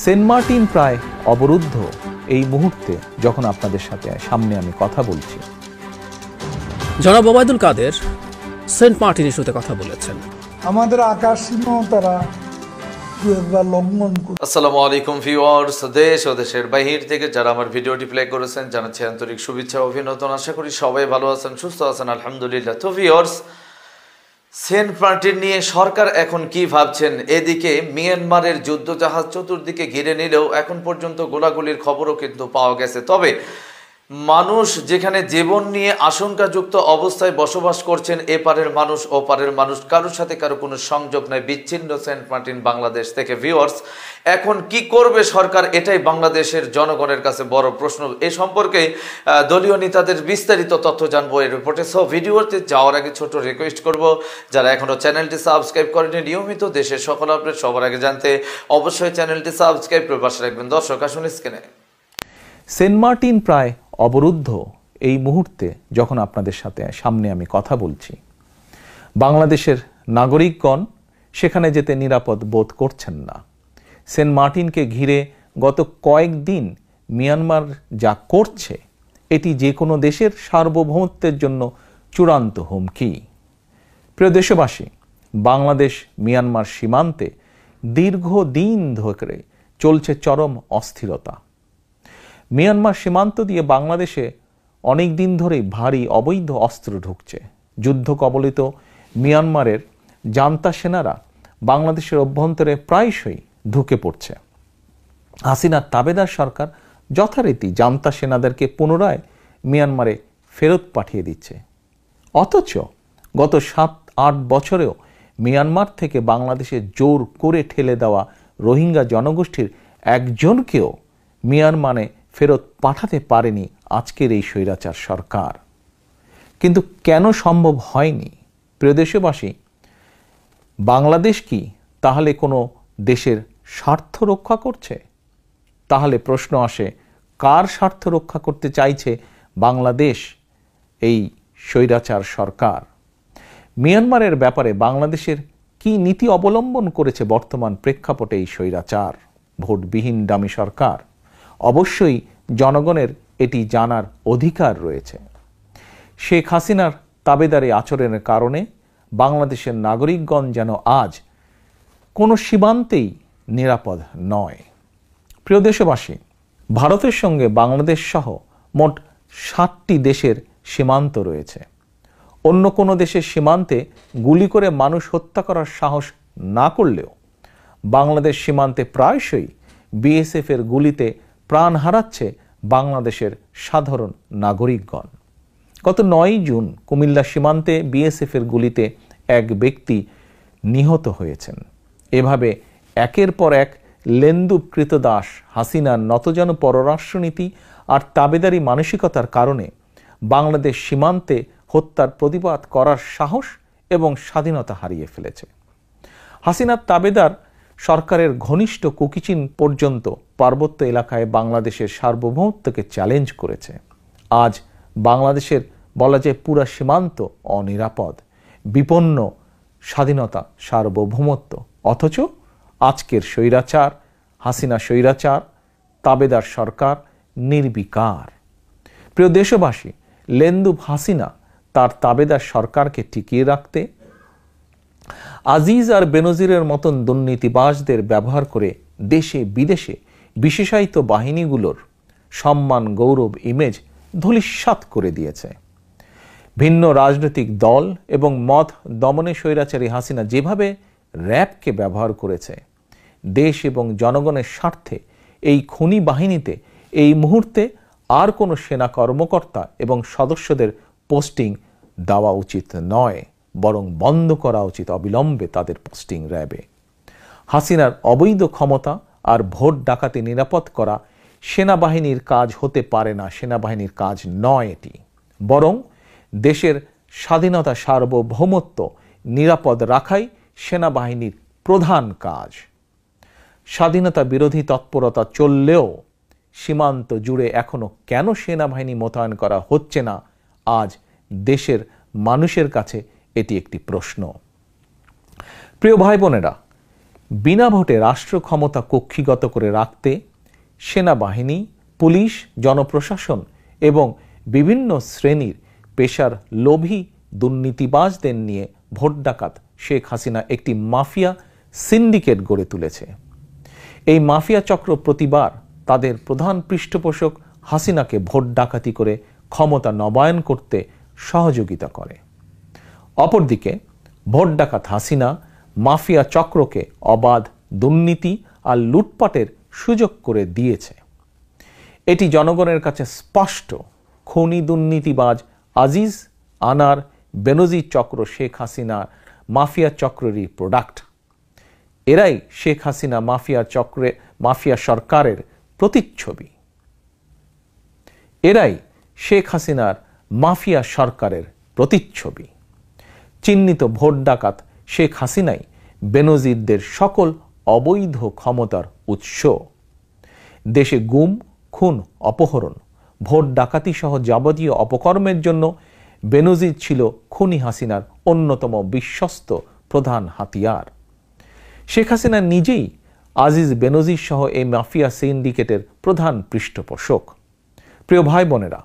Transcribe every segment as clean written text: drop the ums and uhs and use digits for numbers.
Saint Martin প্রায় অবরুদ্ধ এই মুহূর্তে যখন আপনাদের সামনে আমি কথা বলছি। জনাব ওবায়দুল কাদের সেন্ট মার্টিন ইস্যুতে কথা বলেছেন। আমাদের আকাশ সীমাও তারা লঙ্ঘন করে। আসসালামু আলাইকুম ভিউয়ার্স, দেশ ও দেশের বাহির থেকে যারা আমার ভিডিওটি প্লে করেছেন জানাচ্ছি আন্তরিক শুভেচ্ছা ও অভিনন্দন। আশা করি সবাই ভালো আছেন, সুস্থ আছেন, আলহামদুলিল্লাহ। তো ভিউয়ার্স, সেন্ট মার্টিন নিয়ে সরকার এখন কি ভাবছেন? এদিকে মিয়ানমারের যুদ্ধজাহাজ চতুর্দিকে ঘিরে নিলেও এখন পর্যন্ত গোলাগুলির খবরও কিন্তু পাওয়া গেছে। তবে মানুষ যেখানে জীবন নিয়ে আশঙ্কাযুক্ত অবস্থায় বসবাস করছেন, এপারের মানুষ ওপারের মানুষ, কারোর সাথে কারো কোনো সংযোগ নাই, বিচ্ছিন্ন সেন্ট মার্টিন বাংলাদেশ থেকে। ভিউয়ার্স, এখন কি করবে সরকার? এটাই বাংলাদেশের জনগণের কাছে বড় প্রশ্ন। এ সম্পর্কে দলীয় নেতাদের বিস্তারিত তথ্য জানবো এই রিপোর্টে। সো ভিডিওতে যাওয়ার আগে ছোট রিকোয়েস্ট করব, যারা এখনো চ্যানেলটি সাবস্ক্রাইব করেনি, নিয়মিত দেশের সকল আপডেট সবার আগে জানতে অবশ্যই চ্যানেলটি সাবস্ক্রাইব করে পাশে রাখবেন। দর্শক আসুন স্ক্রিনে। সেন্ট মার্টিন প্রায় অবরুদ্ধ এই মুহূর্তে যখন আপনাদের সামনে আমি কথা বলছি। বাংলাদেশের নাগরিকগণ সেখানে যেতে নিরাপদ বোধ করছেন না। সেন্ট মার্টিনকে ঘিরে গত কয়েকদিন মিয়ানমার যা করছে, এটি যে কোনো দেশের সার্বভৌমত্বের জন্য চূড়ান্ত হুমকি। প্রিয় দেশবাসী, বাংলাদেশ মিয়ানমার সীমান্তে দীর্ঘদিন ধরে চলছে চরম অস্থিরতা। মিয়ানমার সীমান্ত দিয়ে বাংলাদেশে অনেক দিন ধরেই ভারী অবৈধ অস্ত্র ঢুকছে। যুদ্ধ কবলিত মিয়ানমারের জান্তা সেনারা বাংলাদেশের অভ্যন্তরে প্রায়শই ঢুকে পড়ছে। হাসিনার তাবেদার সরকার যথারীতি জান্তা সেনাদেরকে পুনরায় মিয়ানমারে ফেরত পাঠিয়ে দিচ্ছে। অথচ গত 7-8 বছরেও মিয়ানমার থেকে বাংলাদেশে জোর করে ঠেলে দেওয়া রোহিঙ্গা জনগোষ্ঠীর একজনকেও মিয়ানমারে ফেরত পাঠাতে পারেনি আজকের এই স্বৈরাচার সরকার। কিন্তু কেন সম্ভব হয়নি? প্রিয় দেশবাসী, বাংলাদেশ কি তাহলে কোনো দেশের স্বার্থ রক্ষা করছে? তাহলে প্রশ্ন আসে, কার স্বার্থ রক্ষা করতে চাইছে বাংলাদেশ এই স্বৈরাচার সরকার? মিয়ানমারের ব্যাপারে বাংলাদেশের কি নীতি অবলম্বন করেছে বর্তমান প্রেক্ষাপটে এই স্বৈরাচার ভোটবিহীন ডামি সরকার? অবশ্যই জনগণের এটি জানার অধিকার রয়েছে। শেখ হাসিনার তাবেদারি আচরণের কারণে বাংলাদেশের নাগরিকগণ যেন আজ কোনো সীমান্তেই নিরাপদ নয়। প্রিয় দেশবাসী, ভারতের সঙ্গে বাংলাদেশ সহ মোট 7টি দেশের সীমান্ত রয়েছে। অন্য কোনো দেশের সীমান্তে গুলি করে মানুষ হত্যা করার সাহস না করলেও বাংলাদেশ সীমান্তে প্রায়শই বিএসএফের গুলিতে প্রাণ হারাচ্ছে বাংলাদেশের সাধারণ নাগরিকগণ। গত 9 জুন কুমিল্লা সীমান্তে বিএসএফের গুলিতে এক ব্যক্তি নিহত হয়েছেন। এভাবে একের পর এক লেন্দু কৃতদাস হাসিনার নতজানু পররাষ্ট্রনীতি আর তাবেদারি মানসিকতার কারণে বাংলাদেশ সীমান্তে হত্যার প্রতিবাদ করার সাহস এবং স্বাধীনতা হারিয়ে ফেলেছে। হাসিনার তাবেদার সরকারের ঘনিষ্ঠ কুকিচিন পর্যন্ত পার্বত্য এলাকায় বাংলাদেশের সার্বভৌমত্বকে চ্যালেঞ্জ করেছে। আজ বাংলাদেশের বলা যায় পুরা সীমান্ত অনিরাপদ, বিপন্ন স্বাধীনতা, সার্বভৌমত্ব। অথচ আজকের স্বৈরাচার হাসিনা স্বৈরাচার তাবেদার সরকার নির্বিকার। প্রিয় দেশবাসী, লেন্দুব হাসিনা তার তাবেদার সরকারকে টিকিয়ে রাখতে আজিজ আর বেনজিরের মতন দুর্নীতিবাজদের ব্যবহার করে দেশে বিদেশে বিশেষায়িত বাহিনীগুলোর সম্মান, গৌরব, ইমেজ ধূলিসাৎ করে দিয়েছে। ভিন্ন রাজনৈতিক দল এবং মত দমনে স্বৈরাচারী হাসিনা যেভাবে র্যাবকে ব্যবহার করেছে, দেশ এবং জনগণের স্বার্থে এই খুনি বাহিনীতে এই মুহূর্তে আর কোনো সেনা কর্মকর্তা এবং সদস্যদের পোস্টিং দেওয়া উচিত নয়, বরং বন্ধ করা উচিত অবিলম্বে তাদের পোস্টিং র্যাবে। হাসিনার অবৈধ ক্ষমতা আর ভোট ডাকাতি নিরাপদ করা সেনাবাহিনীর কাজ হতে পারে না, সেনাবাহিনীর কাজ নয় এটি, বরং দেশের স্বাধীনতা, সার্বভৌমত্ব নিরাপদ রাখাই সেনাবাহিনীর প্রধান কাজ। স্বাধীনতা বিরোধী তৎপরতা চললেও সীমান্ত জুড়ে এখনো কেন সেনাবাহিনী মোতায়েন করা হচ্ছে না, আজ দেশের মানুষের কাছে এটি একটি প্রশ্ন। প্রিয় ভাই বোনেরা, বিনা ভোটে রাষ্ট্র ক্ষমতা কক্ষিগত করে রাখতে সেনাবাহিনী, পুলিশ, জনপ্রশাসন এবং বিভিন্ন শ্রেণীর পেশার লোভী দুর্নীতিবাজদের নিয়ে ভোট ডাকাত শেখ হাসিনা একটি মাফিয়া সিন্ডিকেট গড়ে তুলেছে। এই মাফিয়া চক্র প্রতিবার তাদের প্রধান পৃষ্ঠপোষক হাসিনাকে ভোট ডাকাতি করে ক্ষমতা নবায়ন করতে সহযোগিতা করে। অপরদিকে ভোট ডাকাত হাসিনা মাফিয়া চক্রকে অবাধ দুর্নীতি আর লুটপাটের সুযোগ করে দিয়েছে। এটি জনগণের কাছে স্পষ্ট। খনি দুর্নীতিবাজ আজিজ, আনার, বেনজির চক্র শেখ হাসিনা মাফিয়া চক্রেরই প্রোডাক্ট। এরাই শেখ হাসিনা মাফিয়া সরকারের প্রতিচ্ছবি। এরাই শেখ হাসিনার মাফিয়া সরকারের প্রতিচ্ছবি। চিহ্নিত ভোট ডাকাত শেখ হাসিনাই বেনজিরদের সকল অবৈধ ক্ষমতার উৎস। দেশে গুম, খুন, অপহরণ, ভোট ডাকাতি সহ যাবতীয় অপকর্মের জন্য বেনজির ছিল খুনি হাসিনার অন্যতম বিশ্বস্ত প্রধান হাতিয়ার। শেখ হাসিনা নিজেই আজিজ, বেনজির সহ এই মাফিয়া সিন্ডিকেটের প্রধান পৃষ্ঠপোষক। প্রিয় ভাই বোনেরা,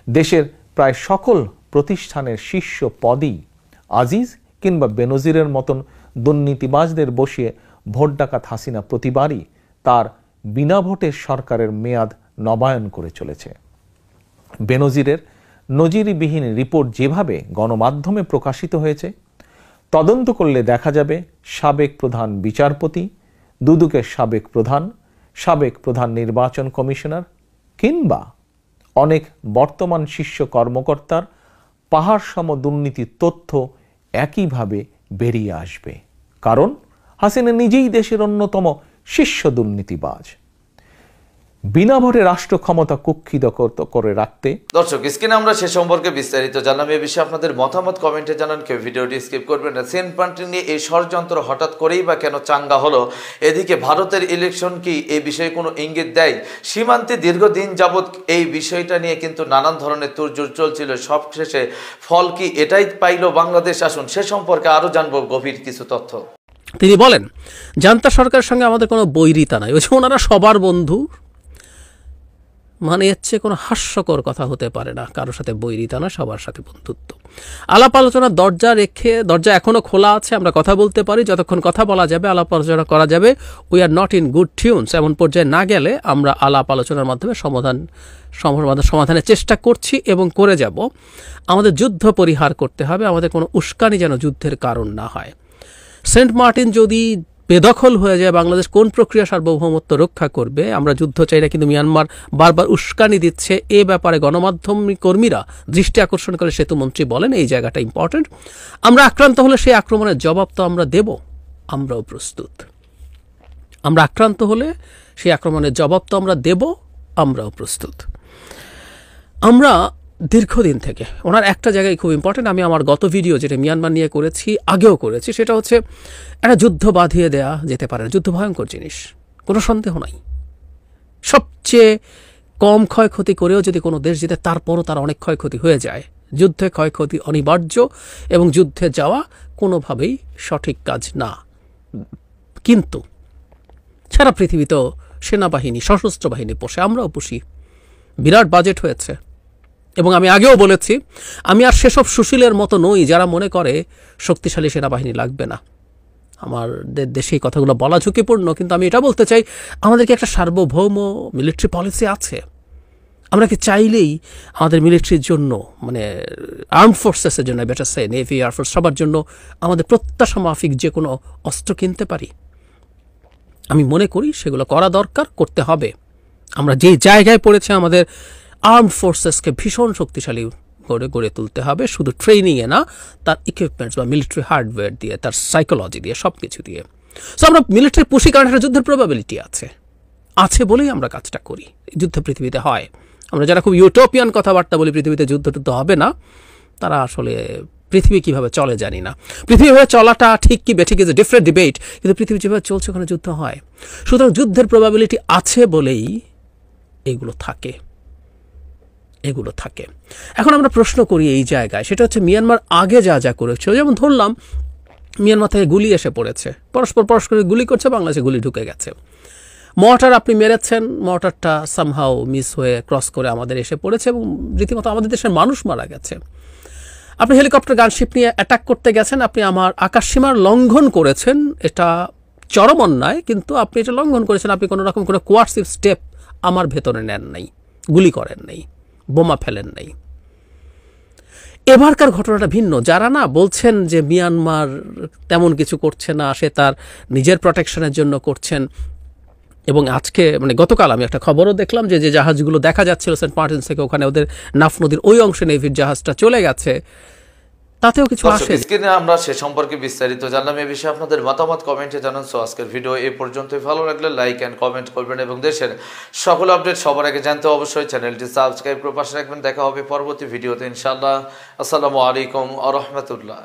দেশের প্রায় সকল প্রতিষ্ঠানের শীর্ষ পদই আজিজ কিংবা বেনজিরের মতন দুর্নীতিবাজদের বসিয়ে ভোট ডাকাত হাসিনা প্রতিবারই তার বিনা ভোটের সরকারের মেয়াদ নবায়ন করে চলেছে। বেনজিরের নজিরবিহীন রিপোর্ট যেভাবে গণমাধ্যমে প্রকাশিত হয়েছে, তদন্ত করলে দেখা যাবে সাবেক প্রধান বিচারপতি, দুদকের সাবেক প্রধান নির্বাচন কমিশনার কিংবা অনেক বর্তমান শীর্ষ কর্মকর্তার পাহাড়সম দুর্নীতির তথ্য একইভাবে বেরিয়ে আসবে। কারণ হাসিনা নিজেই দেশের অন্যতম শীর্ষ দুর্নীতিবাজ। বিনা ভোটে রাষ্ট্র ক্ষমতা কুক্ষিগত করে রাখতে দর্শক, স্ক্রিনে আমরা সে সম্পর্কে বিস্তারিত জানলাম। এ বিষয়ে আপনাদের মতামত কমেন্টে জানান। কেউ ভিডিওটি স্কিপ করবেন না। সেন্ট মার্টিন নিয়ে এই ষড়যন্ত্র হঠাৎ করেই বা কেন চাঙ্গা হলো? এদিকে ভারতের ইলেকশন কি এই বিষয়ে কোনো ইঙ্গিত দেয়? সীমান্তে দীর্ঘদিন যাবৎ এই বিষয়টা নিয়ে কিন্তু নানান ধরনের তোড়জোড় চলছিল। সবশেষে ফল কি এটাই পাইল বাংলাদেশ? আসুন সে সম্পর্কে আরো জানবো গভীর কিছু তথ্য। তিনি বলেন, জান্তা সরকারের সঙ্গে আমাদের কোনো বৈরিতা নাই, ওই যে ওনারা সবার বন্ধু। মানে এর চেয়ে কোনো হাস্যকর কথা হতে পারে না। কারোর সাথে বৈরিতা না, সবার সাথে বন্ধুত্ব। আলাপ আলোচনার দরজা এখনো খোলা আছে। আমরা কথা বলতে পারি, যতক্ষণ কথা বলা যাবে, আলাপ আলোচনা করা যাবে। We are not in good tunes এমন পর্যায়ে না গেলে আমরা আলাপ আলোচনার মাধ্যমে সমাধানের চেষ্টা করছি এবং করে যাব। আমাদের যুদ্ধ পরিহার করতে হবে। আমাদের কোনো উস্কানি যেন যুদ্ধের কারণ না হয়। সেন্ট মার্টিন যদি বেদখল হয়ে যায়, বাংলাদেশ কোন প্রক্রিয়া সার্বভৌমত্ব রক্ষা করবে? আমরা যুদ্ধ চাই না, কিন্তু মিয়ানমার বারবার উস্কানি দিচ্ছে। এ ব্যাপারে গণমাধ্যম কর্মীরা দৃষ্টি আকর্ষণ করে সেতুমন্ত্রী বলেন এই জায়গাটা ইম্পর্টেন্ট। আমরা আক্রান্ত হলে সেই আক্রমণের জবাব তো আমরা দেব, আমরাও প্রস্তুত। আমরা আক্রান্ত হলে সেই আক্রমণের জবাব তো আমরা দেব, আমরাও প্রস্তুত। আমরা দীর্ঘদিন থেকে ওনার একটা জায়গায় খুব ইম্পর্টেন্ট, আমি আমার গত ভিডিও যেটা মিয়ানমার নিয়ে করেছি, আগেও করেছি, সেটা হচ্ছে একটা যুদ্ধ বাঁধিয়ে দেয়া যেতে পারে। যুদ্ধ ভয়ঙ্কর জিনিস, কোনো সন্দেহ নাই। সবচেয়ে কম ক্ষয়ক্ষতি করেও যদি কোনো দেশ জিতে, তারপরও তার অনেক ক্ষয়ক্ষতি হয়ে যায়। যুদ্ধে ক্ষয়ক্ষতি অনিবার্য এবং যুদ্ধে যাওয়া কোনোভাবেই সঠিক কাজ না। কিন্তু সারা পৃথিবীতেও সেনাবাহিনী, সশস্ত্র বাহিনী পোষে, আমরাও পুষি। বিরাট বাজেট হয়েছে। এবং আমি আগেও বলেছি, আমি আর সেসব সুশীলের মতো নই যারা মনে করে শক্তিশালী সেনাবাহিনী লাগবে না। আমাদের দেশে এই কথাগুলো বলা ঝুঁকিপূর্ণ, কিন্তু আমি এটা বলতে চাই, আমাদেরকে একটা সার্বভৌম মিলিটারি পলিসি আছে। আমরা কি চাইলেই আমাদের মিলিটারির জন্য, মানে আর্মড ফোর্সেসের জন্য, বেটার সে নেভি, এয়ারফোর্স, সবার জন্য আমাদের প্রত্যাশা মাফিক যে কোনো অস্ত্র কিনতে পারি? আমি মনে করি সেগুলো করা দরকার, করতে হবে। আমরা যে জায়গায় পড়েছে, আমাদের আর্মড ফোর্সেসকে ভীষণ শক্তিশালী গড়ে তুলতে হবে, শুধু ট্রেনিংয়ে না, তার ইকুইপমেন্টস বা মিলিটারি হার্ডওয়্যার দিয়ে, তার সাইকোলজি দিয়ে, সব কিছু দিয়ে। সো আমরা মিলিটারি পুষি, কারণ একটা যুদ্ধের প্রবাবিলিটি আছে বলেই আমরা কাজটা করি। যুদ্ধ পৃথিবীতে হয়। আমরা যারা খুব ইউটোপিয়ান কথাবার্তা বলি, পৃথিবীতে যুদ্ধ হবে না, তারা আসলে পৃথিবী কীভাবে চলে জানি না। পৃথিবীভাবে চলাটা ঠিক কি বেঠিক ইজ এ ডিফারেন্ট ডিবেট, কিন্তু পৃথিবী যেভাবে চলছে ওখানে যুদ্ধ হয়। সুতরাং যুদ্ধের প্রবাবিলিটি আছে বলেই এগুলো থাকে। এখন আমরা প্রশ্ন করি এই জায়গায়, সেটা হচ্ছে মিয়ানমার আগে যা করেছিল, যেমন ধরলাম মিয়ানমার থেকে গুলি এসে পড়েছে, পরস্পর গুলি করছে, বাংলাদেশে গুলি ঢুকে গেছে। মর্টার আপনি মেরেছেন, মর্টারটা সামহাও মিস হয়ে ক্রস করে আমাদের এসে পড়েছে এবং রীতিমতো আমাদের দেশের মানুষ মারা গেছে। আপনি হেলিকপ্টার গানশিপ নিয়ে অ্যাটাক করতে গেছেন, আপনি আমার আকাশসীমার লঙ্ঘন করেছেন, এটা চরম অন্যায়, কিন্তু আপনি এটা লঙ্ঘন করেছেন। আপনি কোনো রকম কোনো কোয়ার্সিভ স্টেপ আমার ভেতরে নেন নাই, গুলি করেন নাই, বোমা ফেলেন নাই। এবারকার ঘটনাটা ভিন্ন। যারা না বলছেন যে মিয়ানমার তেমন কিছু করছে না, সে তার নিজের প্রোটেকশনের জন্য করছেন, এবং আজকে মানে গতকাল আমি একটা খবরও দেখলাম যে জাহাজগুলো দেখা যাচ্ছিল সেন্ট মার্টিন থেকে, ওখানে ওদের নাফ নদীর ওই অংশে নেভির জাহাজটা চলে গেছে, তাতেও কিছু আসে। স্ক্রিনে আমরা সে সম্পর্কে বিস্তারিত জানলাম। এ বিষয়ে আপনাদের মতামত কমেন্টে জানান। সো আজকের ভিডিও এই পর্যন্তই। ভালো লাগলে লাইক এন্ড কমেন্ট করবেন এবং দেশের সকল আপডেট সবার আগে জানতে অবশ্যই চ্যানেলটি সাবস্ক্রাইব করে পাশে রাখবেন। দেখা হবে পরবর্তী ভিডিওতে ইনশাআল্লাহ। আসসালামু আলাইকুম ওয়া রাহমাতুল্লাহ।